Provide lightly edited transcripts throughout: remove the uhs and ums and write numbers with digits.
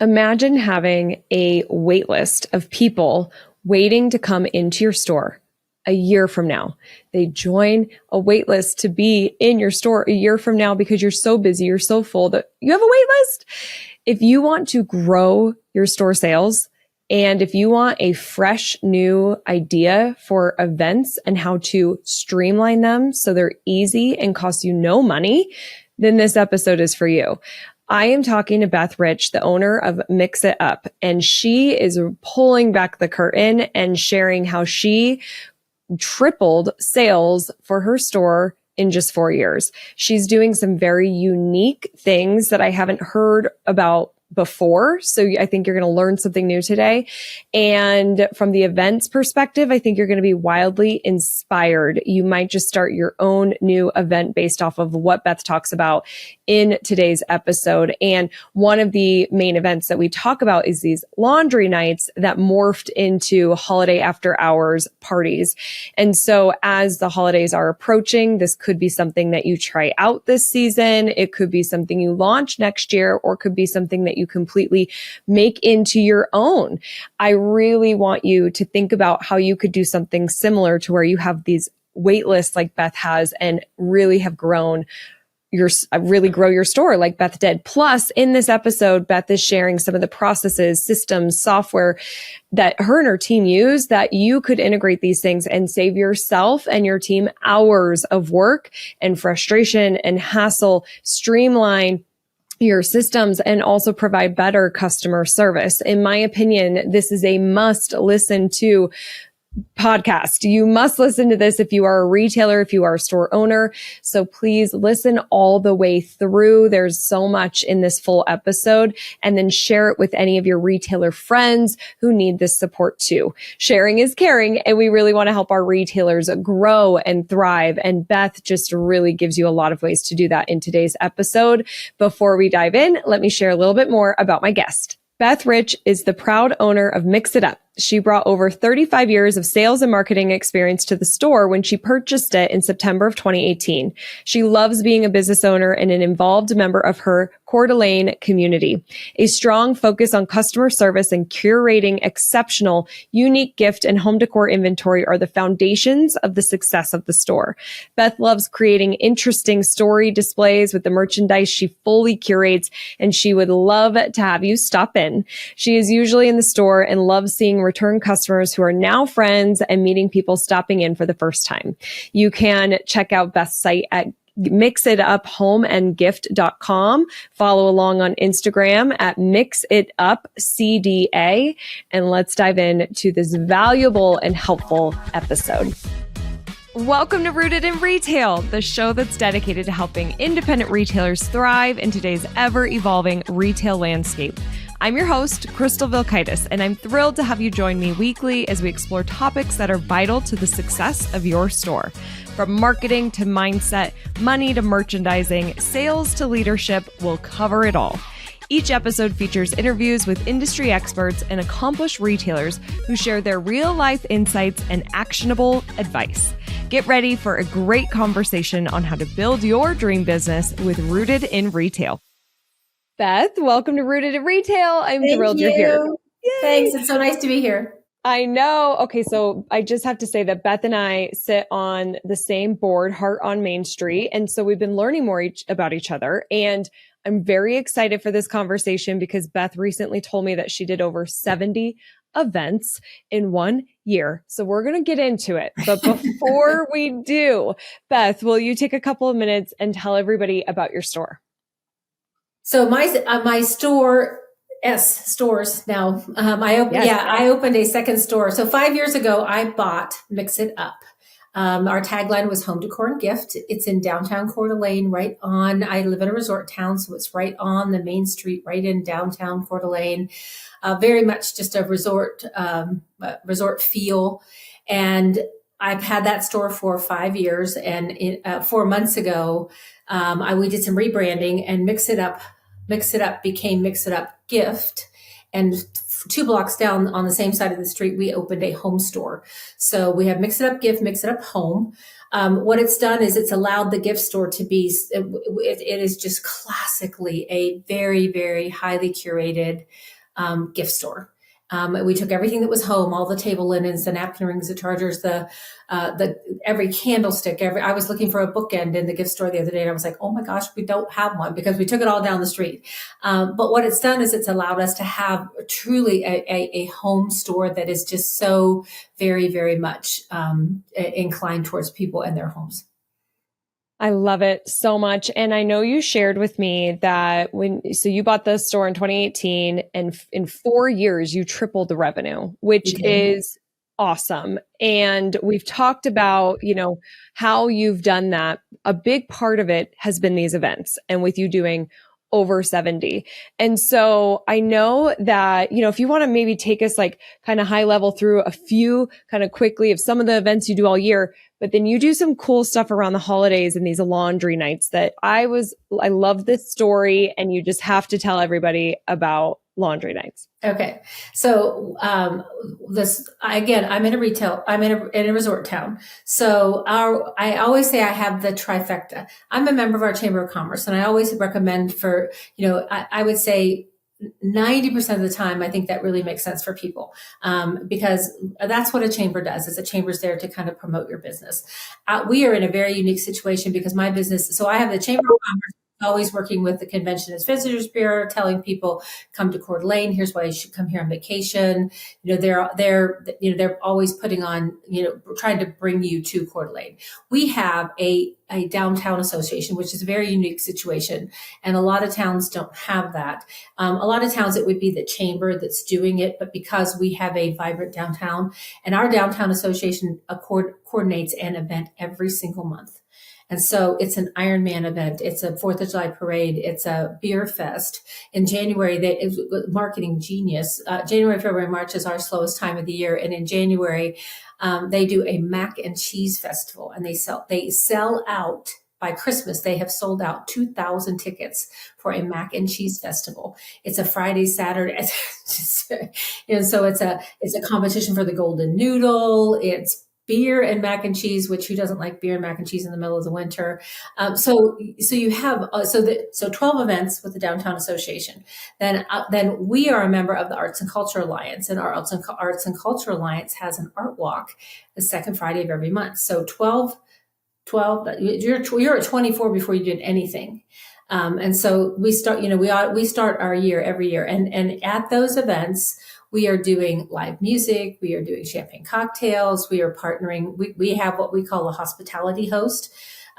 Imagine having a wait list of people waiting to come into your store a year from now. They join a wait list to be in your store a year from now because you're so busy, you're so full that you have a wait list. If you want to grow your store sales, and if you want a fresh new idea for events and how to streamline them so they're easy and cost you no money, then this episode is for you. I am talking to Beth Rich, the owner of Mix It Up, and she is pulling back the curtain and sharing how she tripled sales for her store in just 4 years. She's doing some very unique things that I haven't heard about before. So I think you're going to learn something new today. And from the events perspective, I think you're going to be wildly inspired. You might just start your own new event based off of what Beth talks about in today's episode. And one of the main events that we talk about is these laundry nights that morphed into holiday after hours parties. And so as the holidays are approaching, this could be something that you try out this season. It could be something you launch next year, or could be something that you completely make into your own. I really want you to think about how you could do something similar to where you have these wait lists like Beth has and really have grown really grow your store like Beth did. Plus, in this episode, Beth is sharing some of the processes, systems, software that her and her team use that you could integrate these things and save yourself and your team hours of work and frustration and hassle, streamline your systems, and also provide better customer service. In my opinion, this is a must listen to podcast. You must listen to this if you are a retailer, if you are a store owner. So please listen all the way through. There's so much in this full episode, and then share it with any of your retailer friends who need this support too. Sharing is caring, and we really want to help our retailers grow and thrive. And Beth just really gives you a lot of ways to do that in today's episode. Before we dive in, let me share a little bit more about my guest. Beth Rich is the proud owner of Mix It Up. She brought over 35 years of sales and marketing experience to the store when she purchased it in September of 2018. She loves being a business owner and an involved member of her Coeur d'Alene community. A strong focus on customer service and curating exceptional, unique gift and home decor inventory are the foundations of the success of the store. Beth loves creating interesting story displays with the merchandise she fully curates, and she would love to have you stop in. She is usually in the store and loves seeing return customers who are now friends and meeting people stopping in for the first time. You can check out Beth's site at mixituphomeandgift.com. Follow along on Instagram at mixitupcda. And let's dive into this valuable and helpful episode. Welcome to Rooted in Retail, the show that's dedicated to helping independent retailers thrive in today's ever-evolving retail landscape. I'm your host, Crystal Vilkaitis, and I'm thrilled to have you join me weekly as we explore topics that are vital to the success of your store. From marketing to mindset, money to merchandising, sales to leadership, we'll cover it all. Each episode features interviews with industry experts and accomplished retailers who share their real-life insights and actionable advice. Get ready for a great conversation on how to build your dream business with Rooted in Retail. Beth, welcome to Rooted in Retail. I'm thrilled you're here. Yay. Thanks. It's so nice to be here. I know. Okay, so I just have to say that Beth and I sit on the same board, Heart on Main Street. And so we've been learning more about each other. And I'm very excited for this conversation because Beth recently told me that she did over 70 events in 1 year. So we're going to get into it. But before we do, Beth, will you take a couple of minutes and tell everybody about your store? So my store, stores now. I opened a second store. So 5 years ago, I bought Mix It Up. Our tagline was home decor and gift. It's in downtown Coeur d'Alene, I live in a resort town, so it's right on the main street, right in downtown Coeur d'Alene. Very much just a resort feel. And I've had that store for 5 years. And 4 months ago, we did some rebranding, and Mix It Up became Mix It Up Gift. And 2 blocks down on the same side of the street, we opened a home store. So we have Mix It Up Gift, Mix It Up Home. What it's done is it's allowed the gift store to be, it is just classically a very, very highly curated gift store. We took everything that was home, all the table linens, the napkin rings, the chargers, the every candlestick. I was looking for a bookend in the gift store the other day, and I was like, oh my gosh, we don't have one because we took it all down the street. But what it's done is it's allowed us to have truly a home store that is just so very, very much inclined towards people and their homes. I love it so much. And I know you shared with me that so you bought the store in 2018 and in 4 years, you tripled the revenue, which is awesome. And we've talked about, how you've done that. A big part of it has been these events and with you doing over 70. And so I know that, if you want to maybe take us like kind of high level through a few kind of quickly of some of the events you do all year, but then you do some cool stuff around the holidays and these laundry nights that I love this story, and you just have to tell everybody about laundry nights. Okay. So, I'm in a resort town. So I always say I have the trifecta. I'm a member of our Chamber of Commerce, and I always recommend for, I would say 90% of the time, I think that really makes sense for people, because that's what a chamber does. Is a chamber's there to kind of promote your business. We are in a very unique situation because my business, so I have the Chamber of Commerce always working with the Convention and Visitors Bureau, telling people, come to Coeur d'Alene. Here's why you should come here on vacation. They're always putting on, trying to bring you to Coeur d'Alene. We have a downtown association, which is a very unique situation. And a lot of towns don't have that. A lot of towns, it would be the chamber that's doing it, but because we have a vibrant downtown, and our downtown association coordinates an event every single month. And so it's an Ironman event. It's a 4th of July parade. It's a beer fest. In January, is marketing genius. January, February, March is our slowest time of the year. And in January, they do a mac and cheese festival, and they sell out. By Christmas, they have sold out 2,000 tickets for a mac and cheese festival. It's a Friday, Saturday. And so it's a competition for the golden noodle. It's beer and mac and cheese, which who doesn't like beer and mac and cheese in the middle of the winter? So you have 12 events with the Downtown Association. Then we are a member of the Arts and Culture Alliance, and our Arts and Culture Alliance has an art walk the second Friday of every month. So 12. You're at 24 before you did anything. And so we start our year every year. And at those events, we are doing live music. We are doing champagne cocktails. We are partnering. We have what we call a hospitality host.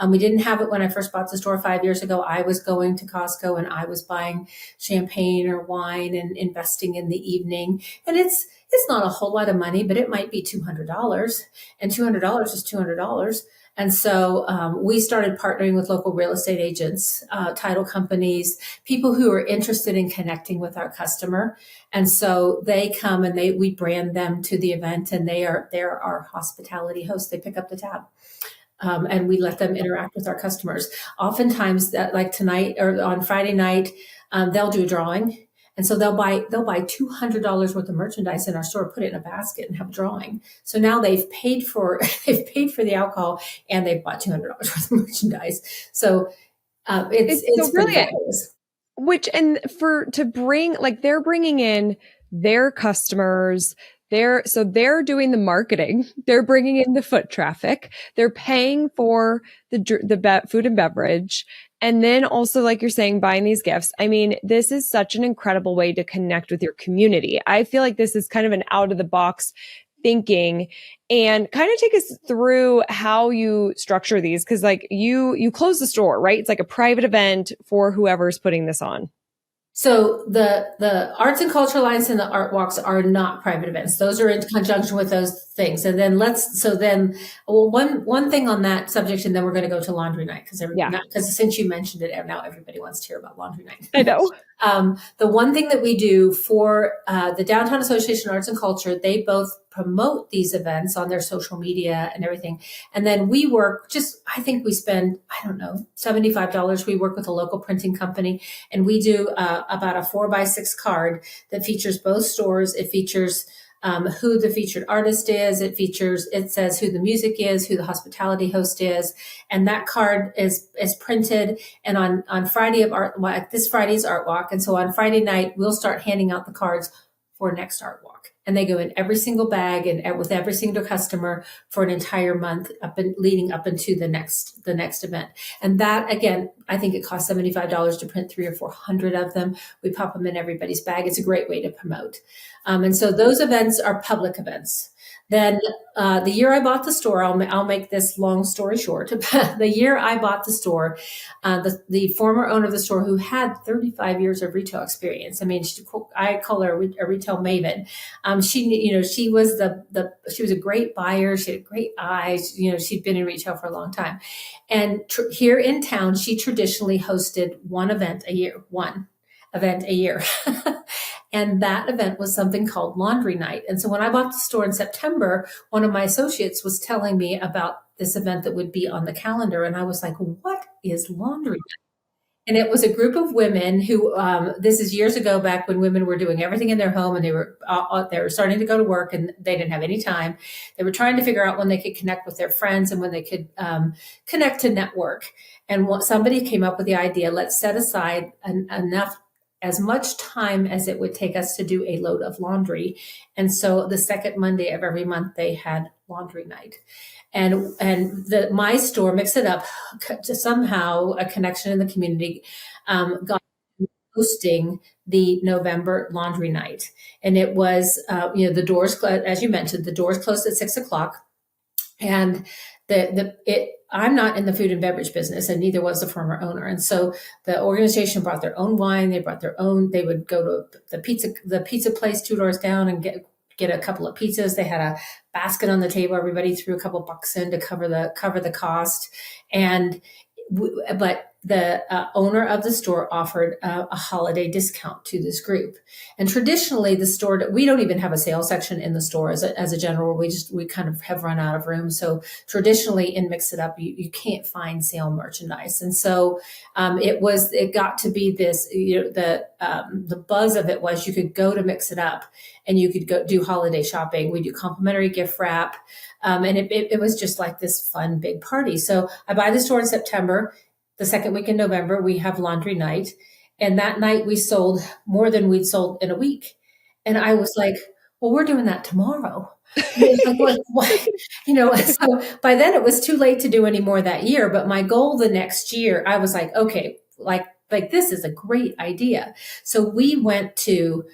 We didn't have it when I first bought the store 5 years ago. I was going to Costco and I was buying champagne or wine and investing in the evening. And it's not a whole lot of money, but it might be $200, and $200 is $200. And so we started partnering with local real estate agents, title companies, people who are interested in connecting with our customer. And so they come and we brand them to the event, and they're our hospitality hosts. They pick up the tab. And we let them interact with our customers. Oftentimes, like tonight or on Friday night, they'll do a drawing. And so they'll buy $200 worth of merchandise in our store, put it in a basket, and have a drawing. So now they've paid for the alcohol, and they've bought $200 worth of merchandise. So it's so brilliant. They're bringing in their customers. They're doing the marketing. They're bringing in the foot traffic. They're paying for the food and beverage. And then also, like you're saying, buying these gifts. I mean, this is such an incredible way to connect with your community. I feel like this is kind of an out of the box thinking, and kind of take us through how you structure these. Cause like you close the store, right? It's like a private event for whoever's putting this on. So the Arts and Culture Alliance and the Art Walks are not private events. Those are in conjunction with those things. And then one thing on that subject, and then we're going to go to laundry night because since you mentioned it, now everybody wants to hear about laundry night. I know. The one thing that we do for the Downtown Association of Arts and Culture, they both promote these events on their social media and everything. And then we work I think we spend, I don't know, $75. We work with a local printing company, and we do about a 4x6 card that features both stores. It features who the featured artist is. It says who the music is, who the hospitality host is. And that card is printed. And on Friday of art, this Friday's art walk. And so on Friday night, we'll start handing out the cards for next art walk. And they go in every single bag and with every single customer for an entire month leading up into the next event. And that, again, I think it costs $75 to print 300 or 400 of them. We pop them in everybody's bag. It's a great way to promote. And so those events are public events. Then the year I bought the store, I'll make this long story short. The year I bought the store, the former owner of the store, who had 35 years of retail experience. I mean, I call her a retail maven. She was she was a great buyer. She had great eyes. She'd been in retail for a long time. And here in town, she traditionally hosted one event a year. And that event was something called Laundry Night. And so when I bought the store in September, one of my associates was telling me about this event that would be on the calendar. And I was like, what is Laundry Night? And it was a group of women who, this is years ago, back when women were doing everything in their home, and they were starting to go to work, and they didn't have any time. They were trying to figure out when they could connect with their friends and when they could connect to network. And somebody came up with the idea, let's set aside as much time as it would take us to do a load of laundry. And so the second Monday of every month, they had Laundry Night. And my store, Mix It Up, somehow a connection in the community, got hosting the November Laundry Night. And it was, the doors, as you mentioned, the doors closed at 6:00. And I'm not in the food and beverage business, and neither was the former owner. And so the organization brought their own wine. They would go to the pizza place 2 doors down and get a couple of pizzas. They had a basket on the table. Everybody threw a couple bucks in to cover the cost. But the owner of the store offered a holiday discount to this group. And traditionally, the store, we don't even have a sales section in the store as a general. We kind of have run out of room. So traditionally in Mix It Up, you can't find sale merchandise. And so it got to be this, the buzz of it was you could go to Mix It Up and you could go do holiday shopping. We do complimentary gift wrap. And it was just like this fun big party. So I buy the store in September. The second week in November, we have Laundry Night. And that night we sold more than we'd sold in a week. And I was like, well, we're doing that tomorrow. Like, what? So by then it was too late to do any more that year. But my goal the next year, I was like, okay, like this is a great idea. So we went to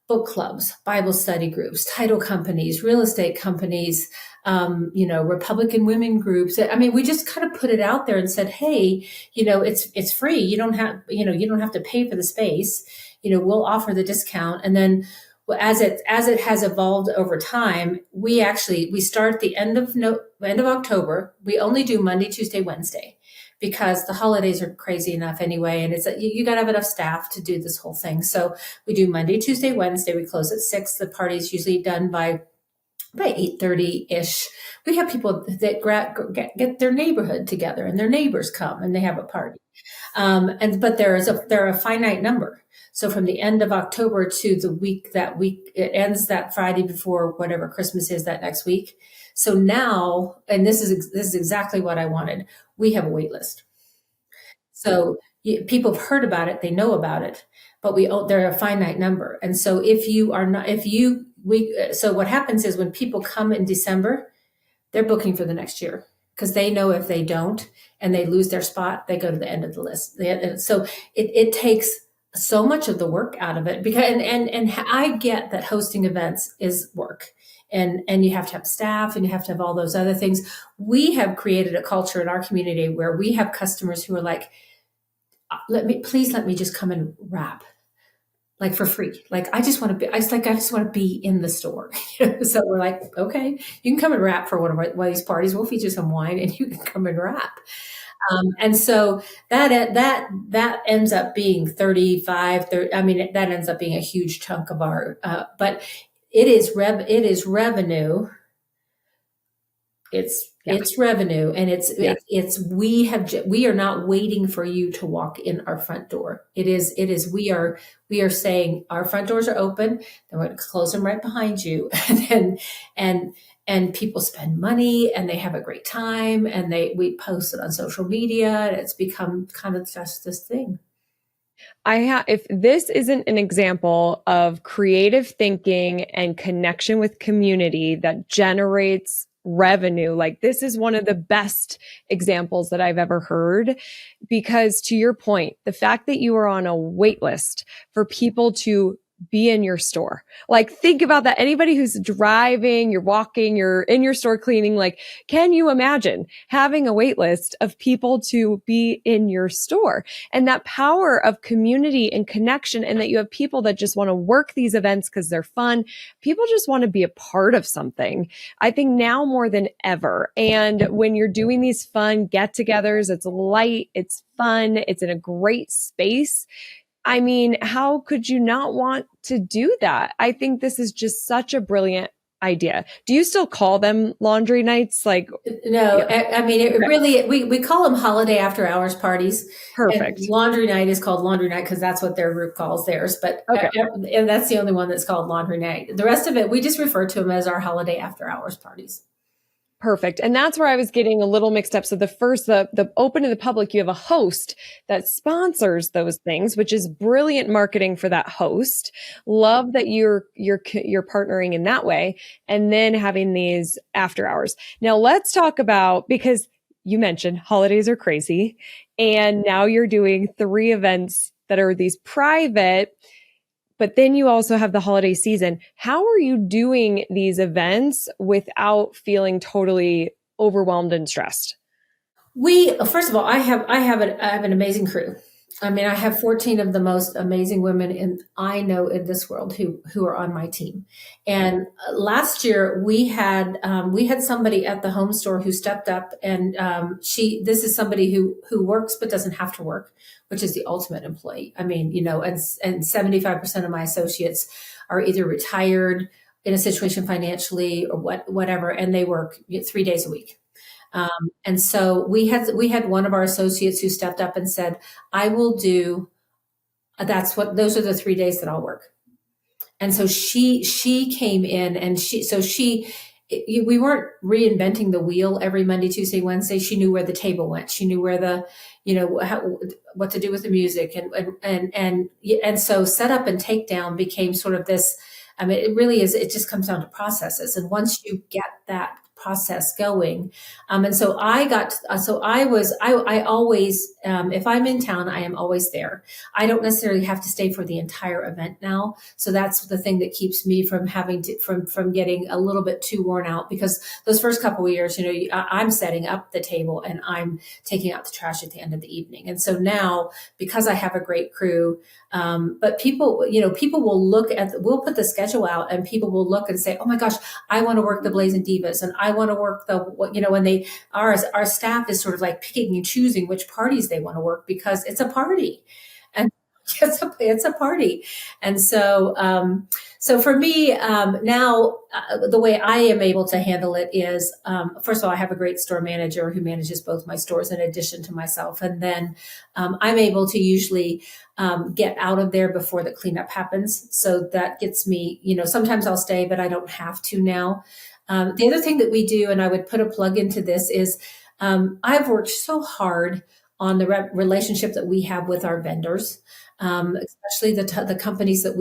book clubs, Bible study groups, title companies, real estate companies, Republican women groups. I mean, we just kind of put it out there and said, hey, it's free. You don't have to pay for the space. We'll offer the discount. And then as it has evolved over time, we start at the end of October. We only do Monday, Tuesday, Wednesday, because the holidays are crazy enough anyway. And you got to have enough staff to do this whole thing. So we do Monday, Tuesday, Wednesday. We close at 6. The party's usually done by 8:30-ish. We have people that get their neighborhood together, and their neighbors come and they have a party. But they're a finite number. So from the end of October to that week, it ends that Friday before whatever Christmas is that next week. So now, and this is exactly what I wanted. We have a wait list. So people have heard about it, they know about it, but they're a finite number. And so so what happens is when people come in December, they're booking for the next year, because they know if they don't and they lose their spot, they go to the end of the list. So it takes so much of the work out of it, because and I get that hosting events is work. And you have to have staff, and you have to have all those other things. We have created a culture in our community where we have customers who are like, let me just come and wrap. like for free. Like, I just want to be, I just want to be in the store. So we're like, okay, you can come and wrap for one of these parties. We'll feed you some wine and you can come and wrap. And so that ends up being 35, 30, I mean, that ends up being a huge chunk of our, but it is revenue. It's revenue, and we are not waiting for you to walk in our front door. We are saying our front doors are open, then we're going to close them right behind you, and people spend money and they have a great time, and we post it on social media, and it's become kind of just this thing. If this isn't an example of creative thinking and connection with community that generates revenue, like, this is one of the best examples that I've ever heard. Because to your point, the fact that you are on a wait list for people to be in your store. Like, think about that. Anybody who's driving, you're walking, you're in your store cleaning, like, can you imagine having a wait list of people to be in your store? And that power of community and connection, and that you have people that just want to work these events because they're fun. People just want to be a part of something. I think now more than ever. And when you're doing these fun get-togethers, it's light, it's fun, it's in a great space. I mean, how could you not want to do that? I think this is just such a brilliant idea. Do you still call them laundry nights? Like, no, yeah. I mean, it really, we call them holiday after hours parties. Perfect. And laundry night is called laundry night because that's what their group calls theirs. But and that's the only one that's called laundry night. The rest of it, we just refer to them as our holiday after hours parties. Perfect. And that's where I was getting a little mixed up. So the open to the public, you have a host that sponsors those things, which is brilliant marketing for that host. Love that you're partnering in that way. And then having these after hours. Now let's talk about, because you mentioned holidays are crazy, and now you're doing 3 events that are these private, but then you also have the holiday season. How are you doing these events without feeling totally overwhelmed and stressed? First of all, I have an amazing crew. I mean, I have 14 of the most amazing women I know in this world who are on my team. And last year we had somebody at the home store who stepped up, and this is somebody who works but doesn't have to work, which is the ultimate employee. I mean, and 75% of my associates are either retired, in a situation financially, or whatever, and they work 3 days a week. And so we had one of our associates who stepped up and said, I will do, those are the 3 days that I'll work. And so she came in, and we weren't reinventing the wheel every Monday, Tuesday, Wednesday. She knew where the table went. She knew where what to do with the music. And so set up and take down became sort of this, I mean, it really is, it just comes down to processes. And once you get that process going. And so I always, if I'm in town, I am always there. I don't necessarily have to stay for the entire event now. So that's the thing that keeps me from having to, from getting a little bit too worn out, because those first couple of years, I'm setting up the table and I'm taking out the trash at the end of the evening. And so now, because I have a great crew, but people will we'll put the schedule out, and people will look and say, oh my gosh, I want to work the Blazing Divas, and I want to work when our staff is sort of like picking and choosing which parties they want to work, because it's a party, and it's a party. And so, for me, now, the way I am able to handle it is, first of all, I have a great store manager who manages both my stores in addition to myself. And then, I'm able to usually, get out of there before the cleanup happens. So that gets me, sometimes I'll stay, but I don't have to now. The other thing that we do, and I would put a plug into this, is, I've worked so hard on the relationship that we have with our vendors. Especially the companies that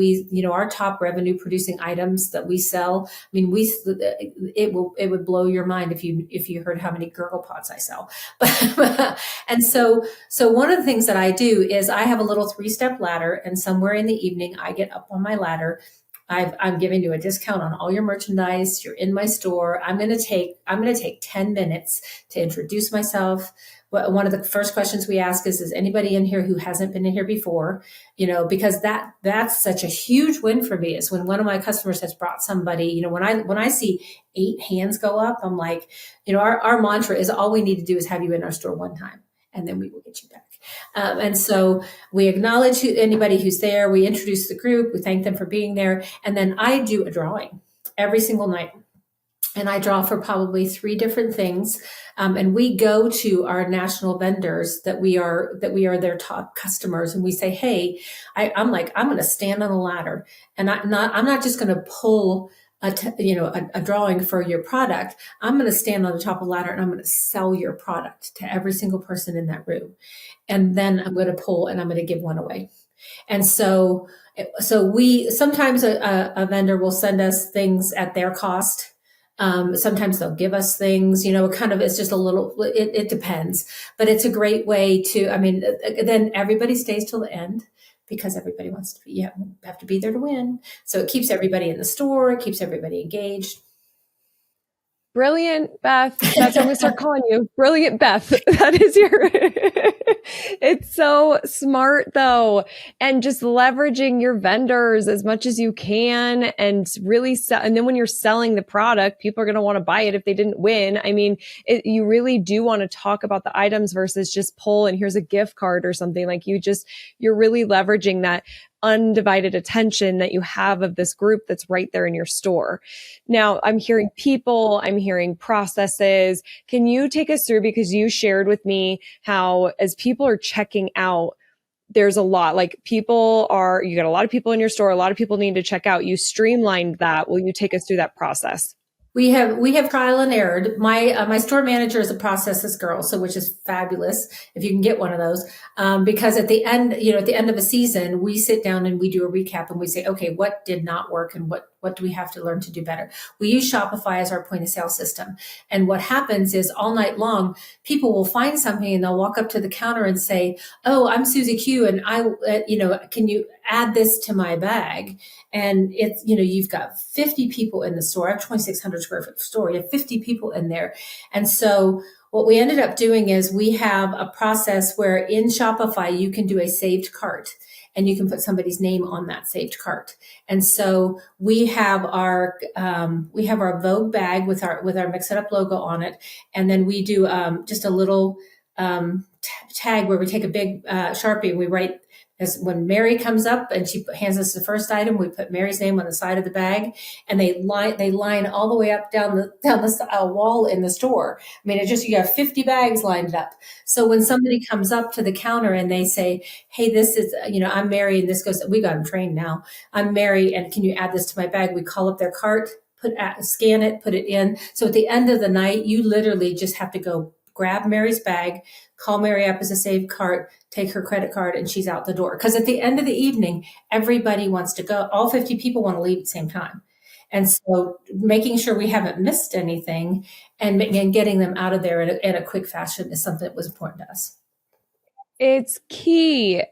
our top revenue producing items that we sell. I mean, it would blow your mind if you heard how many gurgle pots I sell. And so one of the things that I do is I have a little 3-step ladder, and somewhere in the evening I get up on my ladder I'm giving you a discount on all your merchandise. You're in my store. I'm going to take 10 minutes to introduce myself. One of the first questions we ask is anybody in here who hasn't been in here before? Because that's such a huge win for me, is when one of my customers has brought somebody, when I see 8 hands go up, I'm like, our mantra is all we need to do is have you in our store one time, and then we will get you back. And so we acknowledge anybody who's there. We introduce the group. We thank them for being there. And then I do a drawing every single night. And I draw for probably 3 different things. And we go to our national vendors that we are their top customers. And we say, hey, I'm going to stand on a ladder, and I'm not just going to pull a drawing for your product. I'm going to stand on the top of the ladder, and I'm going to sell your product to every single person in that room. And then I'm going to pull, and I'm going to give one away. And so we sometimes a vendor will send us things at their cost. Sometimes they'll give us things, it's just a little, it depends, but it's a great way to, then everybody stays till the end, because everybody wants to be, you have to be there to win. So it keeps everybody in the store, it keeps everybody engaged. Brilliant, Beth. That's what I'm going to start calling you. Brilliant, Beth. That is your, it's so smart though. And just leveraging your vendors as much as you can, and really and then when you're selling the product, people are going to want to buy it if they didn't win. You really do want to talk about the items versus just pull and here's a gift card or something. Like you're really leveraging that undivided attention that you have of this group that's right there in your store. Now, I'm hearing people, I'm hearing processes. Can you take us through, because you shared with me how as people are checking out, there's a lot, you got a lot of people in your store, a lot of people need to check out. You streamlined that. Will you take us through that process? We have trial and error. My store manager is a processes girl, which is fabulous if you can get one of those. Because at the end of a season, we sit down and we do a recap, and we say, okay, what did not work, and what do we have to learn to do better? We use Shopify as our point of sale system. And what happens is all night long, people will find something and they'll walk up to the counter and say, oh, I'm Susie Q, and can you add this to my bag? And it's, you've got 50 people in the store. I have 2,600 square foot store. You have 50 people in there. And so what we ended up doing is we have a process where in Shopify, you can do a saved cart, and you can put somebody's name on that saved cart. And so we have our Vogue bag with our Mix It Up logo on it. And then we do just a little tag where we take a big Sharpie and we write, as when Mary comes up and she hands us the first item, we put Mary's name on the side of the bag, and they line all the way up down the wall in the store. You have 50 bags lined up. So when somebody comes up to the counter and they say, hey, this is, I'm Mary, and this goes, we got them trained now. I'm Mary, and can you add this to my bag? We call up their cart, scan it, put it in. So at the end of the night, you literally just have to go grab Mary's bag, call Mary up as a saved cart, take her credit card, and she's out the door. Because at the end of the evening, everybody wants to go. All 50 people want to leave at the same time. And so making sure we haven't missed anything and getting them out of there in a quick fashion is something that was important to us. It's key.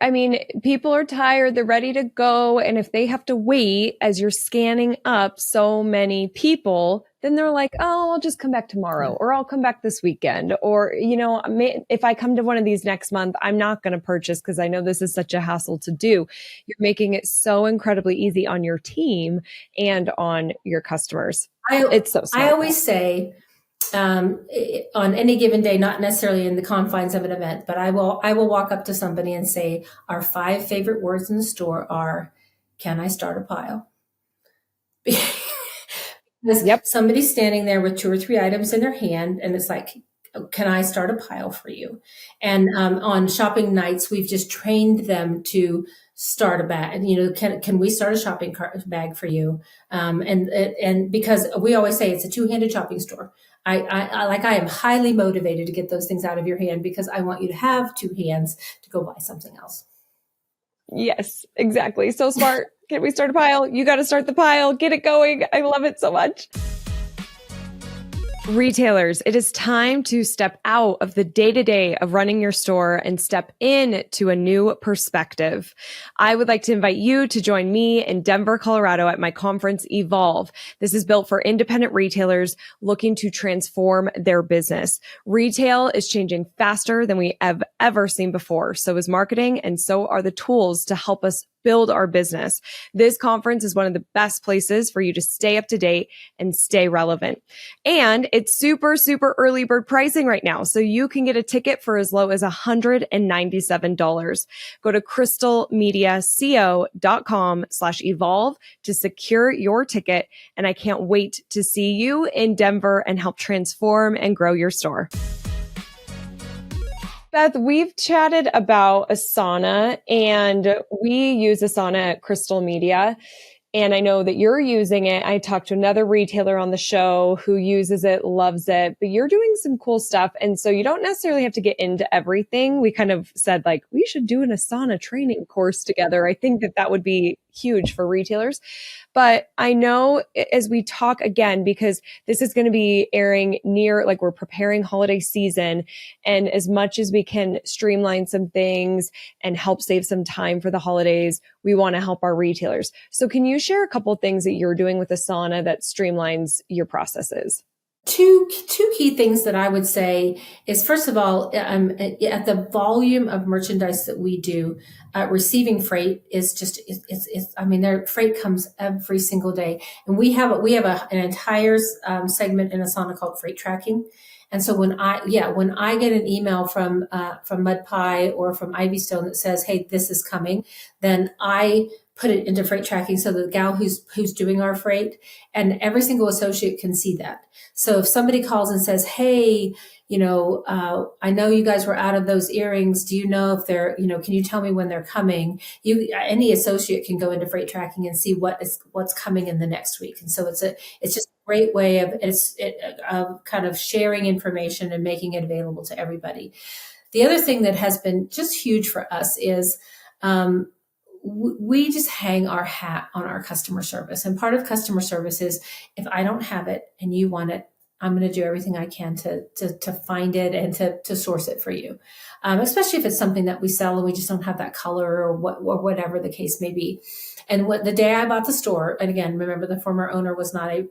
People are tired. They're ready to go. And if they have to wait as you're scanning up so many people, then they're like, oh, I'll just come back tomorrow, or I'll come back this weekend. Or, if I come to one of these next month, I'm not going to purchase because I know this is such a hassle to do. You're making it so incredibly easy on your team and on your customers. It's so smart. I always say, on any given day, not necessarily in the confines of an event, but I will walk up to somebody and say, our 5 favorite words in the store are, can I start a pile? Because somebody's standing there with 2 or 3 items in their hand, and it's like, can I start a pile for you? And on shopping nights, we've just trained them to start a bag. Can we start a shopping bag for you? And because we always say it's a 2-handed shopping store. I am highly motivated to get those things out of your hand, because I want you to have 2 hands to go buy something else. Yes, exactly. So smart. Can we start a pile? You got to start the pile. Get it going. I love it so much. Retailers, it is time to step out of the day-to-day of running your store and step into a new perspective. I would like to invite you to join me in Denver, Colorado at my conference Evolve. This is built for independent retailers looking to transform their business. Retail is changing faster than we have ever seen before. So is marketing, and so are the tools to help us build our business. This conference is one of the best places for you to stay up to date and stay relevant. And it's super, super early bird pricing right now. So you can get a ticket for as low as $197. Go to crystalmediaco.com/evolve to secure your ticket. And I can't wait to see you in Denver and help transform and grow your store. Beth, we've chatted about Asana, and we use Asana at Crystal Media. And I know that you're using it. I talked to another retailer on the show who uses it, loves it, but you're doing some cool stuff. And so you don't necessarily have to get into everything. We kind of said, like, we should do an Asana training course together. I think that would be huge for retailers. But I know as we talk again, because this is going to be airing near, like, we're preparing holiday season. And as much as we can streamline some things and help save some time for the holidays, we want to help our retailers. So can you share a couple of things that you're doing with Asana that streamlines your processes? Two key things that I would say is, first of all, at the volume of merchandise that we do, receiving freight is just, I mean, their freight comes every single day. And we have an entire segment in Asana called freight tracking. And so when I get an email from Mud Pie or from Ivy Stone that says, hey, this is coming, then I put it into freight tracking so the gal who's doing our freight, and every single associate can see that. So if somebody calls and says, hey, I know you guys were out of those earrings. Do you know if they're, can you tell me when they're coming? Any associate can go into freight tracking and see what's coming in the next week. And so it's just a great way of kind of sharing information and making it available to everybody. The other thing that has been just huge for us is, we just hang our hat on our customer service. And part of customer service is, if I don't have it and you want it, I'm going to do everything I can to find it and to source it for you. Especially if it's something that we sell and we just don't have that color or whatever the case may be. And the day I bought the store, and again, remember, the former owner was not a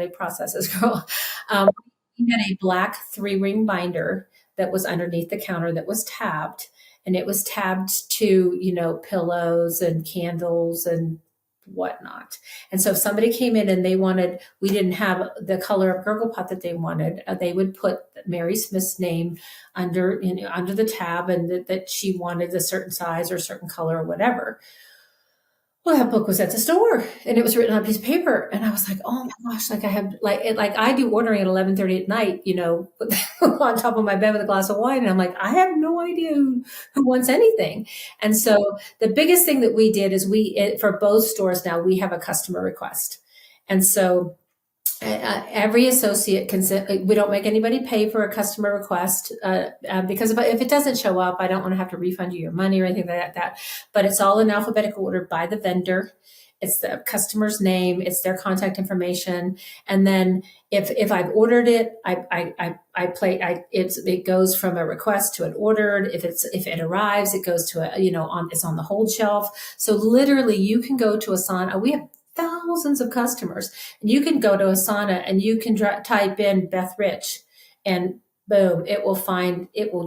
processes girl. We had a black 3-ring binder that was underneath the counter that was tabbed. And it was tabbed to, pillows and candles and whatnot. And so if somebody came in and we didn't have the color of Gurgle Pot that they wanted, they would put Mary Smith's name under the tab, and that she wanted a certain size or a certain color or whatever. Well, that book was at the store and it was written on a piece of paper. And I was like, oh my gosh, I do ordering at 11:30 at night, on top of my bed with a glass of wine. And I'm like, I have no idea who wants anything. And so the biggest thing that we did is for both stores now, we have a customer request. And so every associate we don't make anybody pay for a customer request, because if it doesn't show up, I don't want to have to refund you your money or anything like that. But it's all in alphabetical order by the vendor. It's the customer's name, it's their contact information. And then if I've ordered it, it goes from a request to an ordered. If it arrives, it goes to it's on the hold shelf. So literally you can go to Asana. We have thousands of customers, and you can go to Asana and you can type in Beth Rich, and boom, it will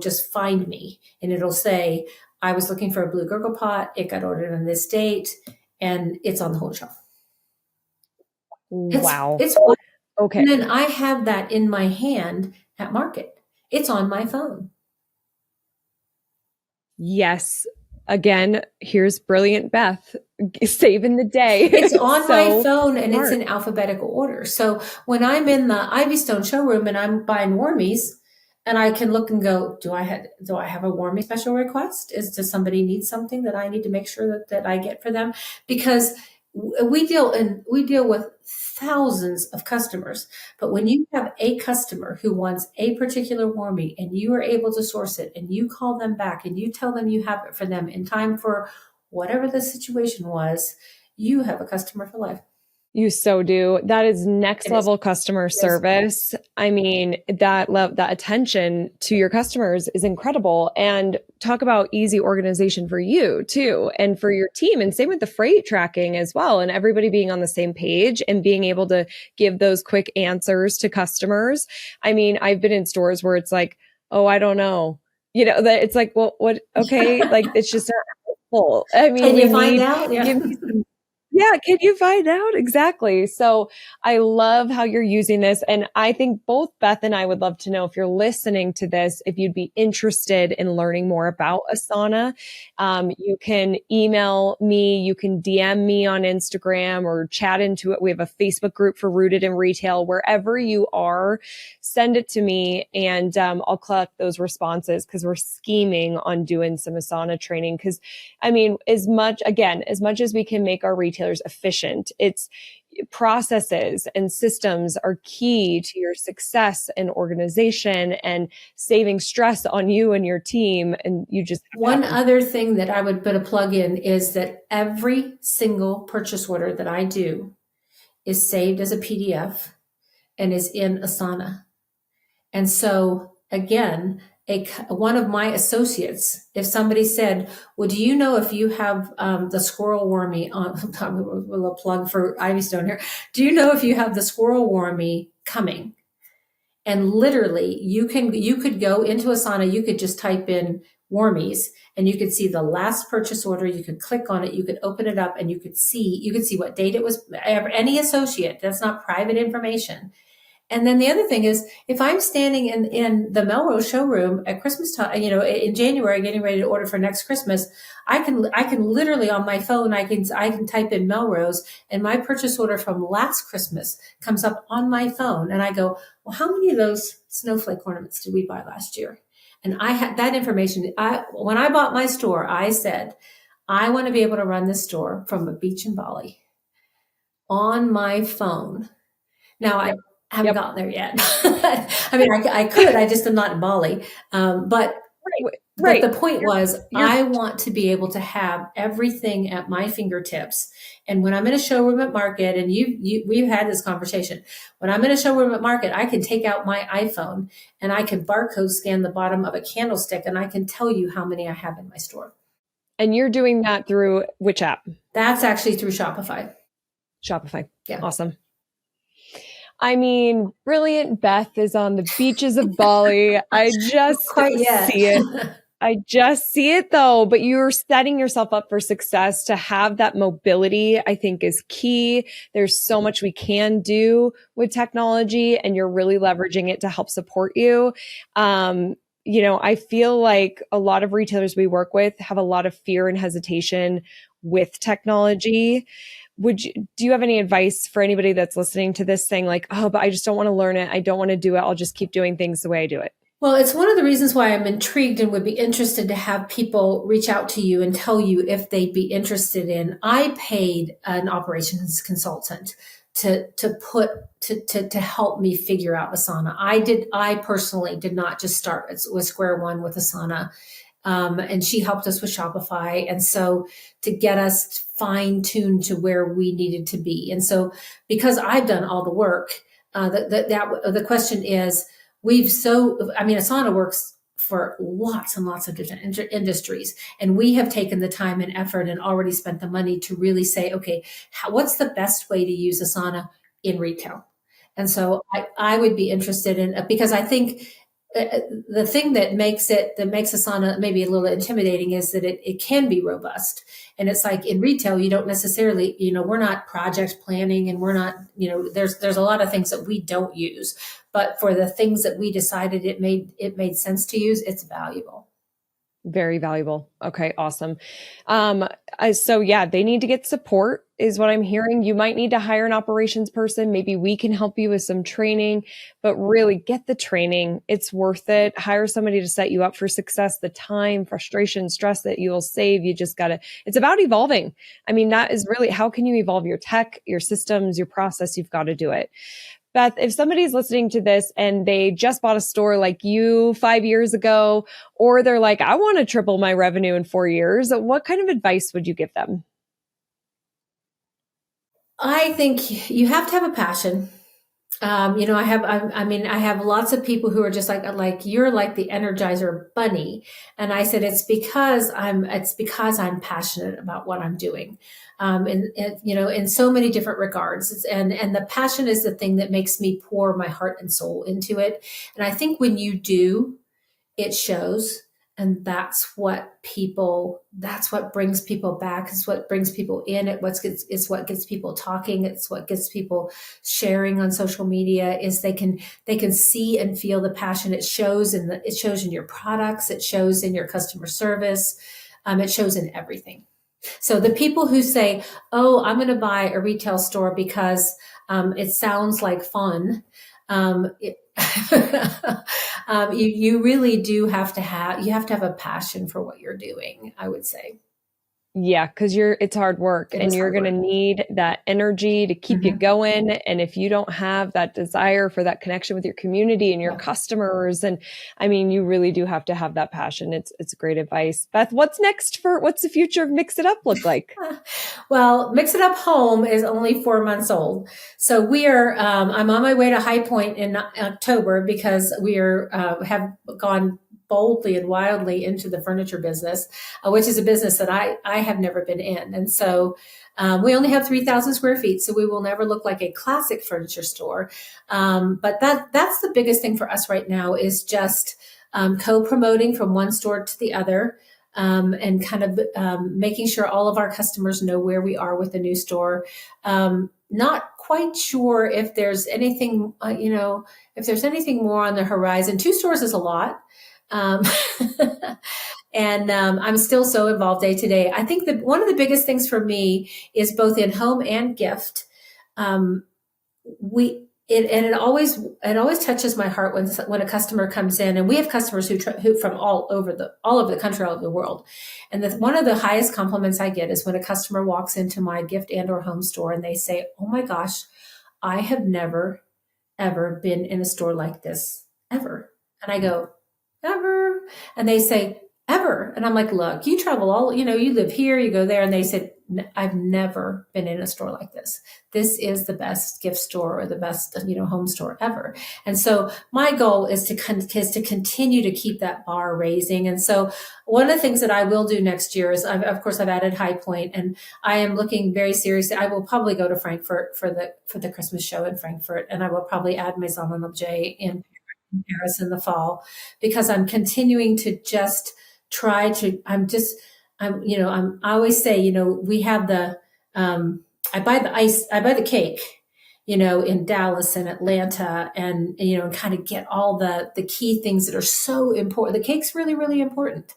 just find me, and it'll say, I was looking for a blue Gurgle Pot. It got ordered on this date, and it's on the whole shelf. Wow. It's okay. And then I have that in my hand at market. It's on my phone. Yes. Again, here's brilliant Beth saving the day. It's on my phone, and it's in alphabetical order. So when I'm in the Ivy Stone showroom and I'm buying warmies, and I can look and go, do I have a warmie special request? Does somebody need something that I need to make sure that I get for them? Because we deal with thousands of customers, but when you have a customer who wants a particular warmie and you are able to source it, and you call them back and you tell them you have it for them in time for whatever the situation was, you have a customer for life. You so do. That is next It is. level customer service. I mean, that attention to your customers is incredible. And talk about easy organization for you too, and for your team. And same with the freight tracking as well. And everybody being on the same page and being able to give those quick answers to customers. I mean, I've been in stores where it's like, oh, I don't know. That it's like, well, what? Okay. Like, it's just not helpful. I mean, Can you find out? Yeah. give me some. Yeah, can you find out? Exactly. So I love how you're using this. And I think both Beth and I would love to know, if you're listening to this, if you'd be interested in learning more about Asana. You can email me, you can DM me on Instagram or chat into it. We have a Facebook group for Rooted in Retail. Wherever you are, send it to me, and I'll collect those responses, because we're scheming on doing some Asana training. Because I mean, as much as we can make our retailers efficient, it's processes and systems are key to your success and organization and saving stress on you and your team. And you just one other thing that I would put a plug in is that every single purchase order that I do is saved as a PDF and is in Asana. And so again, one of my associates, if somebody said, well, do you know if you have the squirrel wormy on, a little plug for Ivy Stone here. Do you know if you have the squirrel wormy coming? And literally you could go into Asana, you could just type in wormies and you could see the last purchase order. You could click on it, you could open it up, and you could see what date it was. Any associate, that's not private information. And then the other thing is, if I'm standing in the Melrose showroom at Christmas time, in January, getting ready to order for next Christmas, I can literally on my phone, I can type in Melrose, and my purchase order from last Christmas comes up on my phone, and I go, well, how many of those snowflake ornaments did we buy last year? And I had that information. When I bought my store, I said, I want to be able to run this store from a beach in Bali on my phone. Now I haven't gotten there yet. I mean, I could, I just am not in Bali. But the point was, I want to be able to have everything at my fingertips. And when I'm in a showroom at market, and we've had this conversation, when I'm in a showroom at market, I can take out my iPhone and I can barcode scan the bottom of a candlestick, and I can tell you how many I have in my store. And you're doing that through which app? That's actually through Shopify. Shopify. Yeah. Awesome. I mean, brilliant. Beth is on the beaches of Bali. I just see it. I just see it though, but you're setting yourself up for success. To have that mobility, I think, is key. There's so much we can do with technology, and you're really leveraging it to help support you. I feel like a lot of retailers we work with have a lot of fear and hesitation with technology. Do you have any advice for anybody that's listening to this saying like, oh, but I just don't want to learn it. I don't want to do it. I'll just keep doing things the way I do it. Well, it's one of the reasons why I'm intrigued and would be interested to have people reach out to you and tell you if they'd be interested in. I paid an operations consultant to help me figure out Asana. I personally did not just start with square one with Asana. And she helped us with Shopify. And so to get us fine tuned to where we needed to be. And so because I've done all the work, the question is, Asana works for lots and lots of different industries. And we have taken the time and effort and already spent the money to really say, okay, what's the best way to use Asana in retail? And so I would be interested in, because I think the thing that makes Asana maybe a little intimidating is that it can be robust. And it's like in retail, you don't necessarily, we're not project planning, and we're not, there's a lot of things that we don't use, but for the things that we decided it made sense to use, it's valuable. Very valuable. Okay, awesome. So yeah, they need to get support is what I'm hearing. You might need to hire an operations person. Maybe we can help you with some training, but really get the training. It's worth it. Hire somebody to set you up for success. The time, frustration, stress that you will save. It's about evolving. I mean, that is really, how can you evolve your tech, your systems, your process? You've got to do it. Beth, if somebody's listening to this and they just bought a store like you 5 years ago, or they're like, I want to triple my revenue in 4 years, what kind of advice would you give them? I think you have to have a passion. I have lots of people who are just like, you're like the Energizer bunny. And I said, it's because I'm passionate about what I'm doing. In so many different regards. And the passion is the thing that makes me pour my heart and soul into it. And I think when you do, it shows. And that's what brings people back. It's what brings people in. It's what gets people talking. It's what gets people sharing on social media. Is they can see and feel the passion. It shows in your products. It shows in your customer service. It shows in everything. So the people who say, "Oh, I'm going to buy a retail store because it sounds like fun," you really do have to have a passion for what you're doing, I would say. Yeah, because it's hard work and you're going to need that energy to keep you going. And if you don't have that desire for that connection with your community and your customers, and I mean, you really do have to have that passion. It's great advice. Beth, what's the future of Mix It Up look like? Well, Mix It Up Home is only 4 months old. So I'm on my way to High Point in October because have gone boldly and wildly into the furniture business, which is a business that I have never been in. And so we only have 3,000 square feet, so we will never look like a classic furniture store. But that's the biggest thing for us right now is just co-promoting from one store to the other. And kind of making sure all of our customers know where we are with the new store. Not quite sure if there's anything, if there's anything more on the horizon. 2 stores is a lot. And I'm still so involved day to day. I think that one of the biggest things for me is both in home and gift. It always touches my heart when a customer comes in, and we have customers who from all over the country, all over the world. And one of the highest compliments I get is when a customer walks into my gift and or home store and they say, "Oh my gosh, I have never, ever been in a store like this ever." And I go, "Ever?" And they say, "Ever." And I'm like, "Look, you travel you live here, you go there." And they said, "I've never been in a store like this. This is the best gift store or the best, home store ever." And so my goal is to continue to keep that bar raising. And so one of the things that I will do next year is, of course, I've added High Point, and I am looking very seriously. I will probably go to Frankfurt for the Christmas show in Frankfurt, and I will probably add Maison and Objet in Paris in the fall, because I'm continuing to just try to, I always say, we have I buy the cake, in Dallas and Atlanta, and, kind of get all the key things that are so important. The cake's really, really important.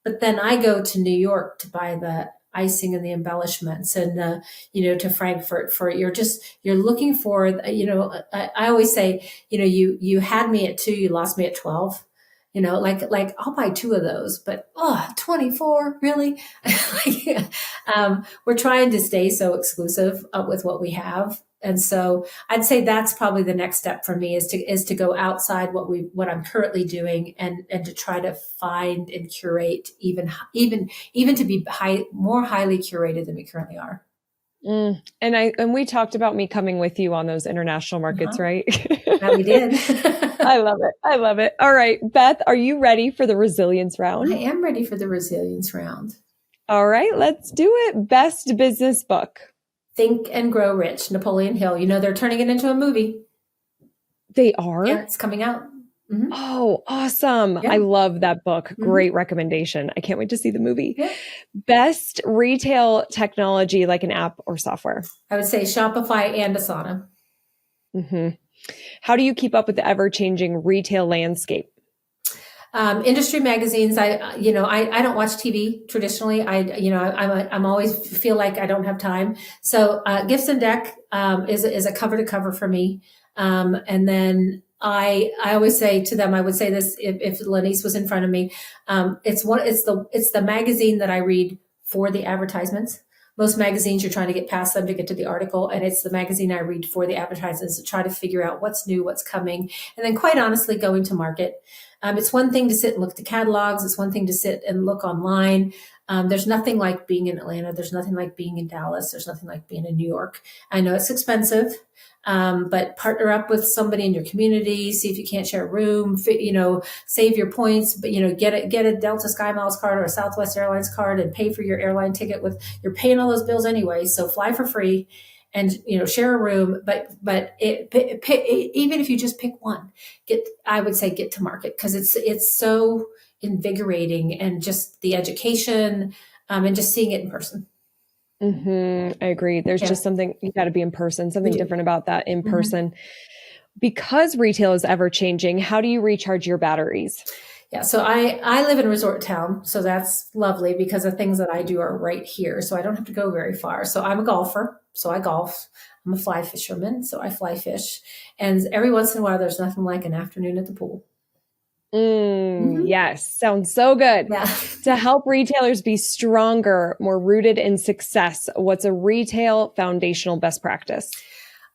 But then I go to New York to buy the icing and the embellishments, and to Frankfurt for you're looking for, I always say, you had me at 2, you lost me at 12. Like I'll buy 2 of those, but 24, really? We're trying to stay so exclusive with what we have. And so I'd say that's probably the next step for me is to go outside what I'm currently doing, and to try to find and curate even to be more highly curated than we currently are. And we talked about me coming with you on those international markets, right? Yeah, we did. I love it. I love it. All right, Beth, are you ready for the resilience round? I am ready for the resilience round. All right, let's do it. Best business book. Think and Grow Rich, Napoleon Hill. They're turning it into a movie. They are? Yeah, it's coming out. Mm-hmm. Oh, awesome. Yeah. I love that book. Great recommendation. I can't wait to see the movie. Yeah. Best retail technology, like an app or software? I would say Shopify and Asana. Mm-hmm. How do you keep up with the ever-changing retail landscape? Industry magazines. I don't watch TV traditionally. I'm always feel like I don't have time. So Gifts and Deck is a cover to cover for me. And then I always say to them, I would say this if Lenise was in front of me, it's the magazine that I read for the advertisements. Most magazines, you're trying to get past them to get to the article, and it's the magazine I read for the advertisements to try to figure out what's new, what's coming, and then quite honestly, going to market. It's one thing to sit and look at the catalogs. It's one thing to sit and look online. There's nothing like being in Atlanta. There's nothing like being in Dallas. There's nothing like being in New York. I know it's expensive, but partner up with somebody in your community. See if you can't share a room. Save your points, but get a Delta SkyMiles card or a Southwest Airlines card and pay for your airline ticket. You're paying all those bills anyway, so fly for free. And share a room, but even if you just pick one, I would say get to market, because it's so invigorating, and just the education and just seeing it in person. I agree. There's just something, you got to be in person, something different about that in person. Because retail is ever changing, how do you recharge your batteries? Yeah, so I live in a resort town, so that's lovely because the things that I do are right here, so I don't have to go very far. So I'm a golfer, so I golf. I'm a fly fisherman, so I fly fish. And every once in a while, there's nothing like an afternoon at the pool. Yes, sounds so good. Yeah. To help retailers be stronger, more rooted in success, what's a retail foundational best practice?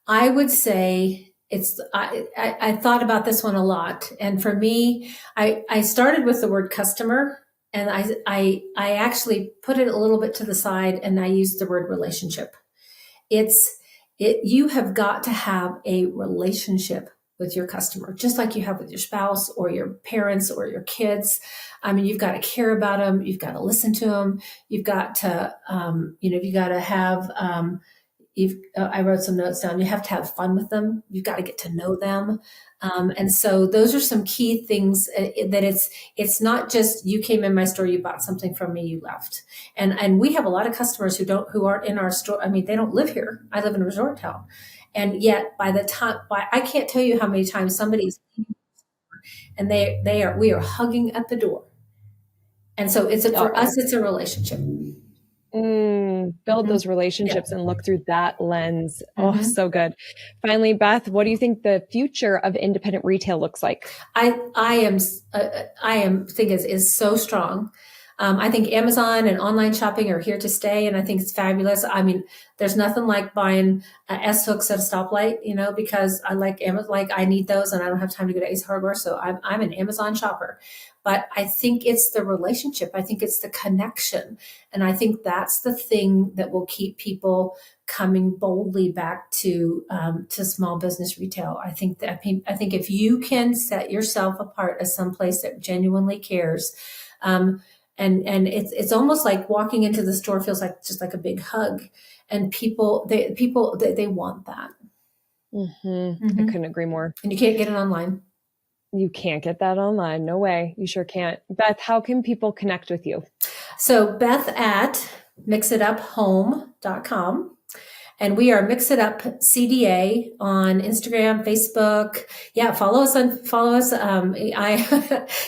I would say I thought about this one a lot. And for me, I started with the word customer, and I actually put it a little bit to the side, and I used the word relationship. You have got to have a relationship with your customer, just like you have with your spouse or your parents or your kids. I mean, you've got to care about them. You've got to listen to them. You've got to, you got to have, I wrote some notes down. You have to have fun with them. You've got to get to know them. And so those are some key things that it's not just you came in my store, you bought something from me, you left. And we have a lot of customers who aren't in our store. I mean, they don't live here. I live in a resort town. And yet I can't tell you how many times somebody's and we are hugging at the door. And so for us, it's a relationship. Build those relationships and look through that lens. Oh, so good. Finally, Beth, what do you think the future of independent retail looks like? I think is so strong. I think Amazon and online shopping are here to stay, and I think it's fabulous. I mean, there's nothing like buying S hooks at a stoplight, because I like Amazon. Like I need those, and I don't have time to go to Ace Hardware, so I'm an Amazon shopper. But I think it's the relationship. I think it's the connection, and I think that's the thing that will keep people coming boldly back to small business retail. I think if you can set yourself apart as someplace that genuinely cares. And it's almost like walking into the store feels like just like a big hug, and people want that. I couldn't agree more. And you can't get it online. You can't get that online. No way. You sure can't. Beth, how can people connect with you? So Beth at mixituphome.com. And we are Mix It Up CDA on Instagram, Facebook. Yeah, follow us.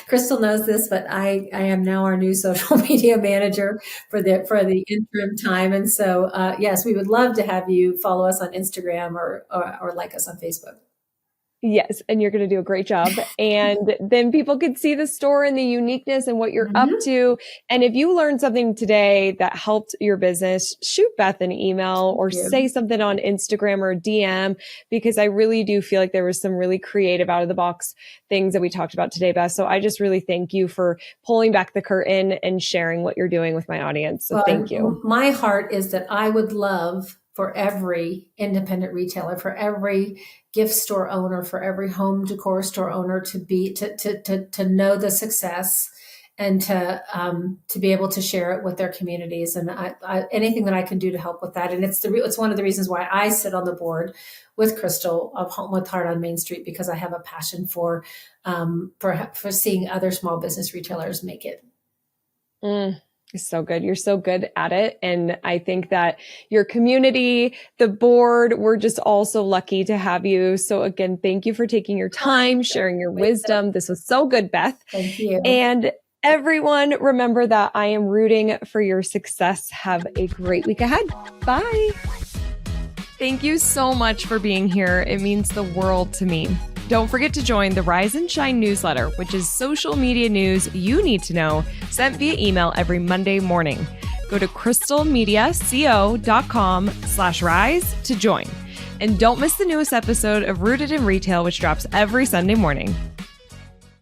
Crystal knows this, but I am now our new social media manager for the interim time. And so, yes, we would love to have you follow us on Instagram or like us on Facebook. Yes. And you're going to do a great job. And then people could see the store and the uniqueness and what you're up to. And if you learned something today that helped your business, shoot Beth an email or say something on Instagram or DM, because I really do feel like there was some really creative out of the box things that we talked about today, Beth. So I just really thank you for pulling back the curtain and sharing what you're doing with my audience. So thank you. My heart is that I would love for every independent retailer, for every gift store owner, for every home decor store owner to know the success and to be able to share it with their communities. And I anything that I can do to help with that. And it's one of the reasons why I sit on the board with Crystal of Home with Heart on Main Street, because I have a passion for seeing other small business retailers make it. So good. You're so good at it. And I think that your community, the board, we're just all so lucky to have you. So again, thank you for taking your time, sharing your wisdom. This was so good, Beth. Thank you. And everyone, remember that I am rooting for your success. Have a great week ahead. Bye. Thank you so much for being here. It means the world to me. Don't forget to join the Rise and Shine newsletter, which is social media news you need to know, sent via email every Monday morning. Go to crystalmediaco.com/rise to join. And don't miss the newest episode of Rooted in Retail, which drops every Sunday morning.